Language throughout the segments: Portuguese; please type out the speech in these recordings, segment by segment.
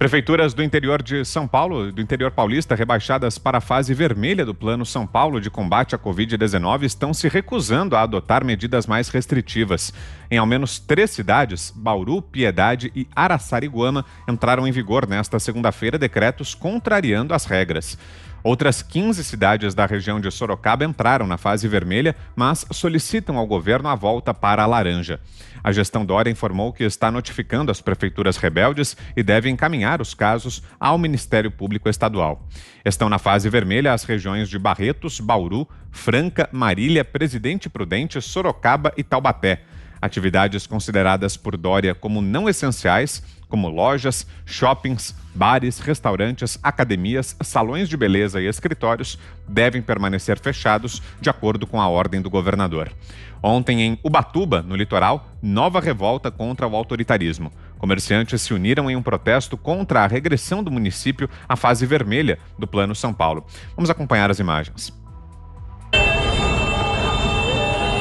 Prefeituras do interior de São Paulo, do interior paulista, rebaixadas para a fase vermelha do Plano São Paulo de combate à Covid-19, estão se recusando a adotar medidas mais restritivas. Em ao menos 3 cidades, Bauru, Piedade e Araçariguama, entraram em vigor nesta segunda-feira decretos contrariando as regras. Outras 15 cidades da região de Sorocaba entraram na fase vermelha, mas solicitam ao governo a volta para a laranja. A gestão Dória informou que está notificando as prefeituras rebeldes e deve encaminhar os casos ao Ministério Público Estadual. Estão na fase vermelha as regiões de Barretos, Bauru, Franca, Marília, Presidente Prudente, Sorocaba e Taubaté. Atividades consideradas por Dória como não essenciais, como lojas, shoppings, bares, restaurantes, academias, salões de beleza e escritórios, devem permanecer fechados, de acordo com a ordem do governador. Ontem, em Ubatuba, no litoral, nova revolta contra o autoritarismo. Comerciantes se uniram em um protesto contra a regressão do município à fase vermelha do Plano São Paulo. Vamos acompanhar as imagens.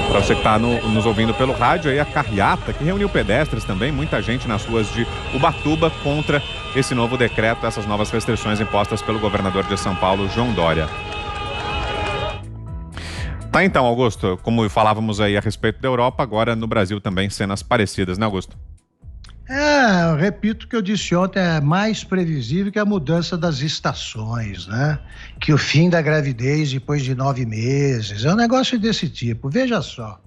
Para você que está nos ouvindo pelo rádio, aí a carreata que reuniu pedestres também, muita gente nas ruas de Ubatuba contra esse novo decreto, essas novas restrições impostas pelo governador de São Paulo, João Dória. Tá então, Augusto, como falávamos aí a respeito da Europa, agora no Brasil também cenas parecidas, né, Augusto? Eu repito o que eu disse ontem, é mais previsível que a mudança das estações, né? Que o fim da gravidez depois de 9 meses, é um negócio desse tipo. Veja só,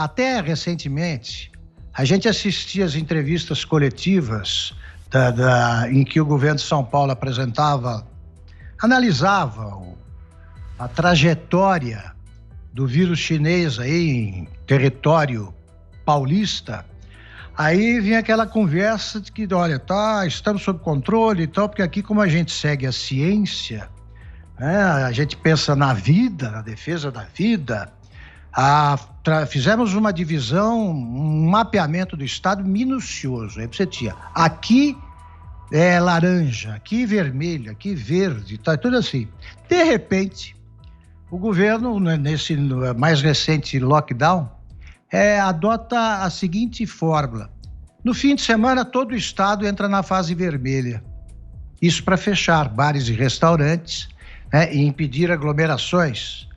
até recentemente, a gente assistia às entrevistas coletivas em que o governo de São Paulo analisava a trajetória do vírus chinês aí em território paulista. Aí vinha aquela conversa de que, olha, estamos sob controle e tal, porque aqui, como a gente segue a ciência, né, a gente pensa na vida, na defesa da vida, fizemos uma divisão, um mapeamento do estado minucioso. Aí você tinha, aqui é laranja, aqui vermelho, aqui verde, tá tudo assim. De repente, o governo, nesse mais recente lockdown, adota a seguinte fórmula. No fim de semana, todo o estado entra na fase vermelha. Isso para fechar bares e restaurantes, né, e impedir aglomerações.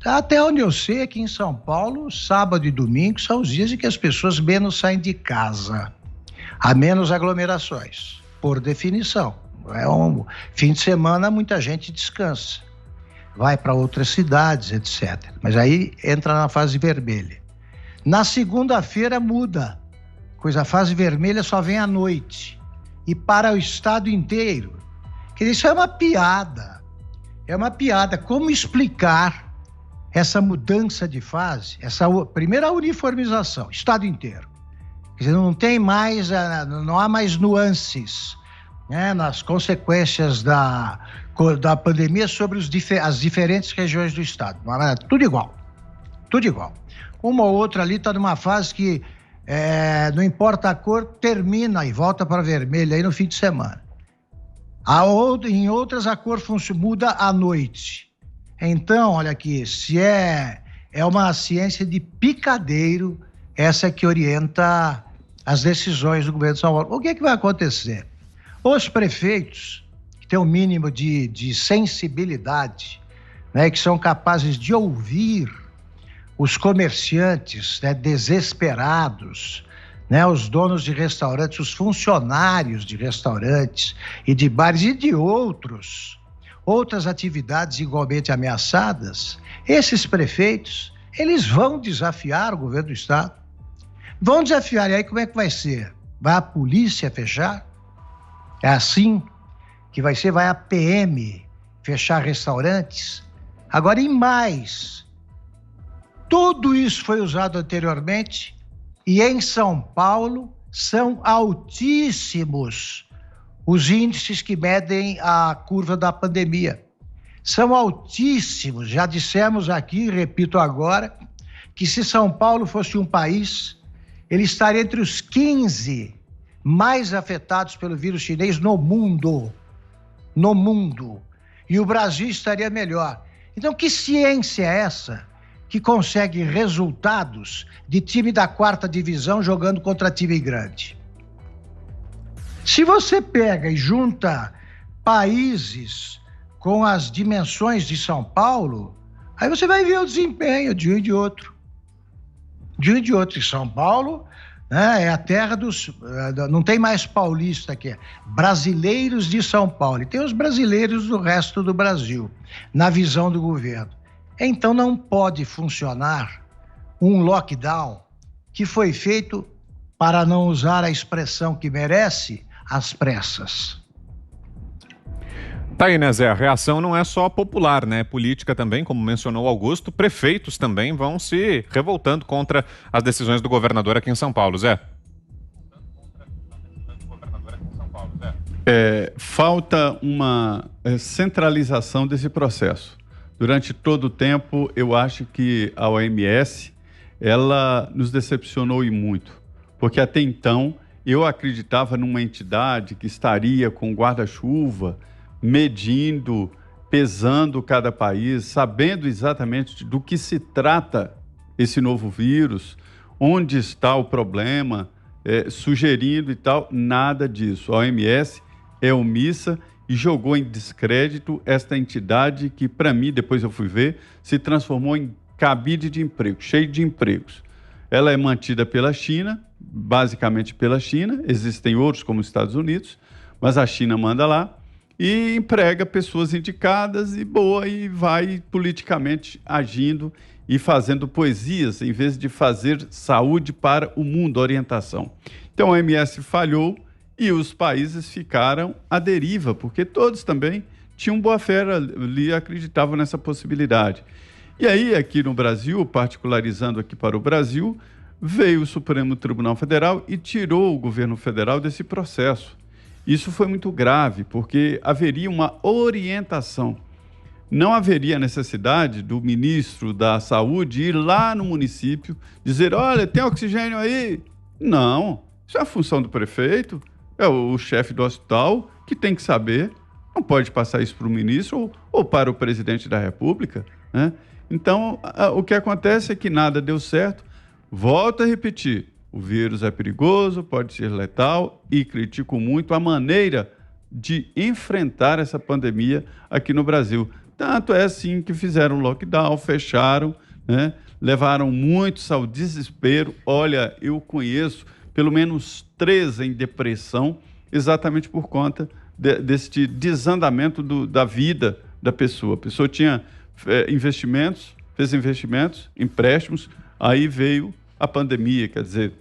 Até onde eu sei, aqui em São Paulo, sábado e domingo são os dias em que as pessoas menos saem de casa. Há menos aglomerações, por definição. Fim de semana, muita gente descansa. Vai para outras cidades, etc. Mas aí entra na fase vermelha. Na segunda-feira muda, pois a fase vermelha só vem à noite e para o estado inteiro. Quer dizer, isso é uma piada. É uma piada. Como explicar essa mudança de fase, primeira uniformização, estado inteiro? Quer dizer, não há mais nuances, né, nas consequências da pandemia sobre as diferentes regiões do estado. Tudo igual. Tudo igual. Uma ou outra ali está numa fase que não importa a cor, termina e volta para vermelho aí no fim de semana. Em outras a cor muda à noite. Então, olha aqui, se é uma ciência de picadeiro essa que orienta as decisões do governo de São Paulo. O que vai acontecer? Os prefeitos, que têm um mínimo de sensibilidade, né, que são capazes de ouvir os comerciantes, né, desesperados, né, os donos de restaurantes, os funcionários de restaurantes e de bares e de outras atividades igualmente ameaçadas, esses prefeitos, eles vão desafiar o governo do estado. Vão desafiar, e aí como é que vai ser? Vai a polícia fechar? É assim que vai ser? Vai a PM fechar restaurantes? Agora, em mais, tudo isso foi usado anteriormente e em São Paulo são altíssimos os índices que medem a curva da pandemia. São altíssimos. Já dissemos aqui, repito agora, que se São Paulo fosse um país, ele estaria entre os 15 mais afetados pelo vírus chinês no mundo. No mundo. E o Brasil estaria melhor. Então, que ciência é essa que consegue resultados de time da 4ª divisão jogando contra time grande? Se você pega e junta países com as dimensões de São Paulo, aí você vai ver o desempenho de um e de outro. De um e de outro. Em São Paulo, né, é a terra dos... Não tem mais paulista aqui, brasileiros de São Paulo. E tem os brasileiros do resto do Brasil, na visão do governo. Então não pode funcionar um lockdown que foi feito, para não usar a expressão que merece, às pressas. Tá aí, né, Zé? A reação não é só popular, né? Política também, como mencionou Augusto, prefeitos também vão se revoltando contra as decisões do governador aqui em São Paulo, Zé. Falta uma centralização desse processo. Durante todo o tempo, eu acho que a OMS, ela nos decepcionou e muito, porque até então eu acreditava numa entidade que estaria com guarda-chuva, medindo, pesando cada país, sabendo exatamente do que se trata esse novo vírus, onde está o problema, sugerindo e tal. Nada disso. A OMS é omissa e jogou em descrédito esta entidade que, para mim, depois eu fui ver, se transformou em cabide de emprego, cheio de empregos. Ela é mantida pela China, basicamente pela China, existem outros como os Estados Unidos, mas a China manda lá e emprega pessoas indicadas e vai politicamente agindo e fazendo poesias, em vez de fazer saúde para o mundo, orientação. Então a OMS falhou e os países ficaram à deriva, porque todos também tinham boa-fé ali, acreditavam nessa possibilidade. E aí, aqui no Brasil, particularizando aqui para o Brasil, veio o Supremo Tribunal Federal e tirou o governo federal desse processo. Isso foi muito grave, porque haveria uma orientação. Não haveria necessidade do ministro da Saúde ir lá no município, dizer, olha, tem oxigênio aí? Não, isso é a função do prefeito, é o chefe do hospital que tem que saber, não pode passar isso para o ministro ou para o presidente da República, né? Então, o que acontece é que nada deu certo. Volto a repetir, o vírus é perigoso, pode ser letal e critico muito a maneira de enfrentar essa pandemia aqui no Brasil. Tanto é assim que fizeram lockdown, fecharam, né? Levaram muitos ao desespero. Olha, eu conheço pelo menos 3 em depressão, exatamente por conta deste desandamento da vida da pessoa. A pessoa tinha fez investimentos, empréstimos, aí veio a pandemia, quer dizer,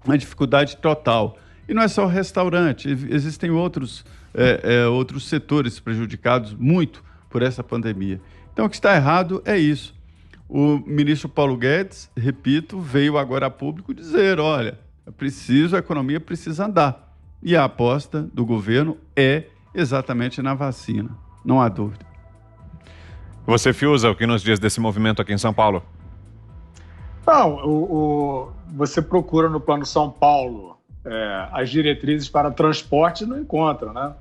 uma dificuldade total. E não é só o restaurante, existem outros setores prejudicados muito por essa pandemia. Então, o que está errado é isso. O ministro Paulo Guedes, repito, veio agora a público dizer, olha, a economia precisa andar. E a aposta do governo é exatamente na vacina, não há dúvida. Você, Fiuza, o que nos diz desse movimento aqui em São Paulo? Não, você procura no Plano São Paulo as diretrizes para transporte e não encontra, né?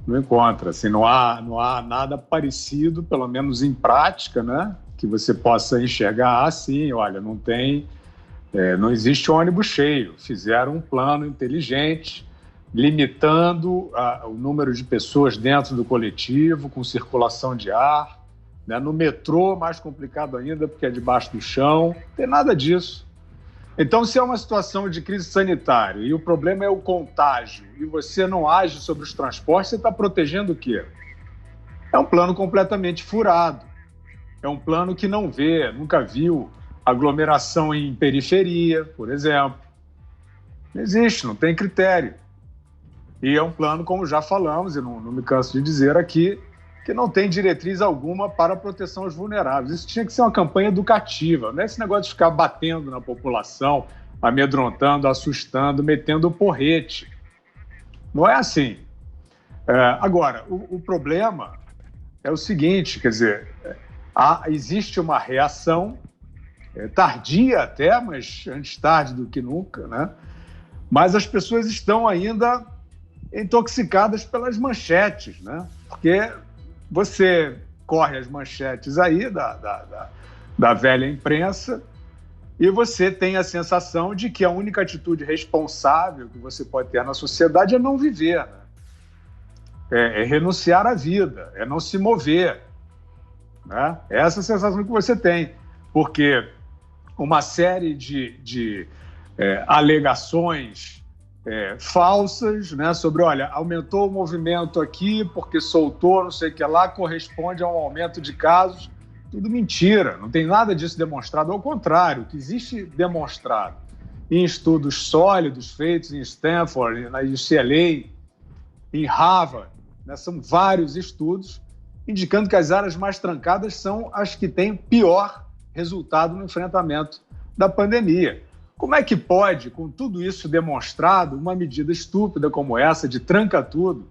Não encontra, assim, não há nada parecido, pelo menos em prática, né? Que você possa enxergar assim, olha, não existe ônibus cheio. Fizeram um plano inteligente, limitando o número de pessoas dentro do coletivo, com circulação de ar, né? No metrô, mais complicado ainda, porque é debaixo do chão, não tem nada disso. Então, se é uma situação de crise sanitária e o problema é o contágio e você não age sobre os transportes, você está protegendo o quê? É um plano completamente furado. É um plano que nunca viu aglomeração em periferia, por exemplo. Não existe, não tem critério. E é um plano, como já falamos, e não me canso de dizer aqui, que não tem diretriz alguma para a proteção aos vulneráveis. Isso tinha que ser uma campanha educativa, não é esse negócio de ficar batendo na população, amedrontando, assustando, metendo o porrete. Não é assim. Agora, o problema é o seguinte, quer dizer, existe uma reação, tardia até, mas antes tarde do que nunca, né? Mas as pessoas estão ainda intoxicadas pelas manchetes, né? Porque você corre as manchetes aí da velha imprensa e você tem a sensação de que a única atitude responsável que você pode ter na sociedade é não viver, né? É renunciar à vida, é não se mover, né? É essa sensação que você tem, porque uma série de alegações falsas, né, sobre, olha, aumentou o movimento aqui porque soltou não sei o que lá, corresponde a um aumento de casos, tudo mentira, não tem nada disso demonstrado, ao contrário, o que existe demonstrado em estudos sólidos feitos em Stanford, na UCLA, em Harvard, né, são vários estudos indicando que as áreas mais trancadas são as que têm pior resultado no enfrentamento da pandemia. Como é que pode, com tudo isso demonstrado, uma medida estúpida como essa, de tranca tudo,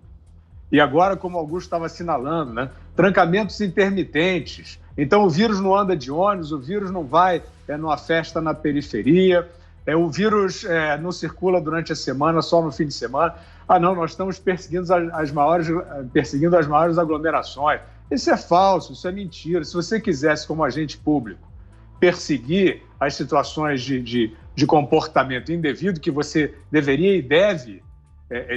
e agora, como o Augusto estava assinalando, né, trancamentos intermitentes, então o vírus não anda de ônibus, o vírus não vai numa festa na periferia, o vírus não circula durante a semana, só no fim de semana. Ah, não, nós estamos perseguindo as maiores aglomerações. Isso é falso, isso é mentira. Se você quisesse, como agente público, perseguir as situações de comportamento indevido que você deveria e deve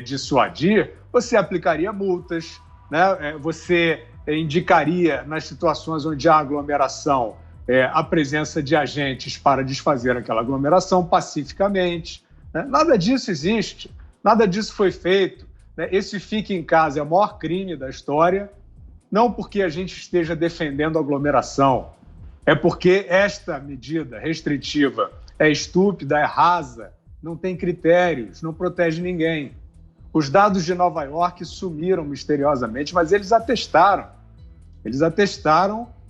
dissuadir, você aplicaria multas, né? Você indicaria nas situações onde há aglomeração a presença de agentes para desfazer aquela aglomeração pacificamente, né? Nada disso existe, nada disso foi feito, né? Esse fique em casa é o maior crime da história, não porque a gente esteja defendendo a aglomeração, é porque esta medida restritiva é estúpida, é rasa, não tem critérios, não protege ninguém. Os dados de Nova York sumiram misteriosamente, mas eles atestaram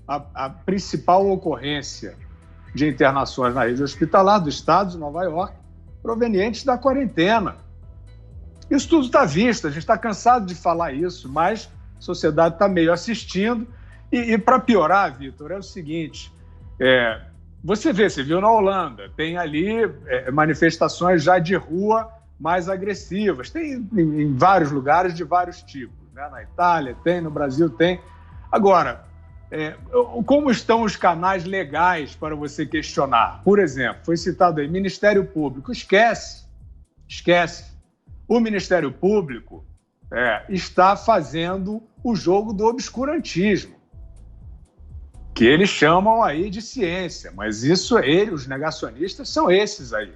a principal ocorrência de internações na rede hospitalar do estado de Nova York, provenientes da quarentena. Isso tudo está visto, a gente está cansado de falar isso, mas a sociedade está meio assistindo. E para piorar, Vitor, é o seguinte, você viu na Holanda, tem ali manifestações já de rua mais agressivas, tem em vários lugares de vários tipos, né? Na Itália tem, no Brasil tem. Agora, como estão os canais legais para você questionar? Por exemplo, foi citado aí, Ministério Público, esquece. O Ministério Público está fazendo o jogo do obscurantismo, que eles chamam aí de ciência, mas isso os negacionistas são esses aí,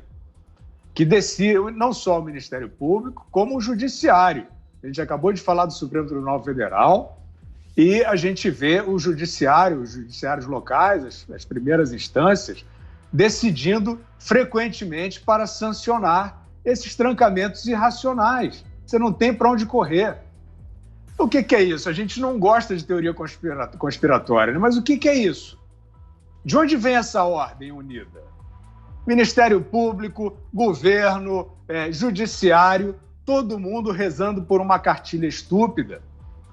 que decidem não só o Ministério Público, como o Judiciário. A gente acabou de falar do Supremo Tribunal Federal e a gente vê os judiciários locais, as primeiras instâncias, decidindo frequentemente para sancionar esses trancamentos irracionais. Você não tem para onde correr. O que é isso? A gente não gosta de teoria conspiratória, né? Mas o que é isso? De onde vem essa ordem unida? Ministério Público, governo, judiciário, todo mundo rezando por uma cartilha estúpida,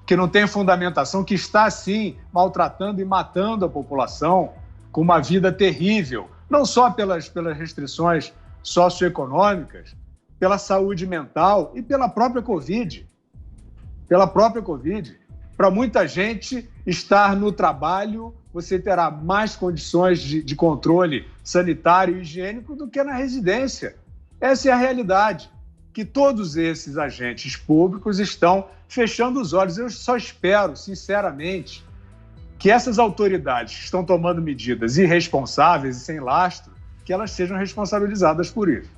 que não tem fundamentação, que está, sim, maltratando e matando a população com uma vida terrível, não só pelas restrições socioeconômicas, pela saúde mental e pela própria Covid. Para muita gente, estar no trabalho, você terá mais condições de controle sanitário e higiênico do que na residência. Essa é a realidade, que todos esses agentes públicos estão fechando os olhos. Eu só espero, sinceramente, que essas autoridades que estão tomando medidas irresponsáveis e sem lastro, que elas sejam responsabilizadas por isso.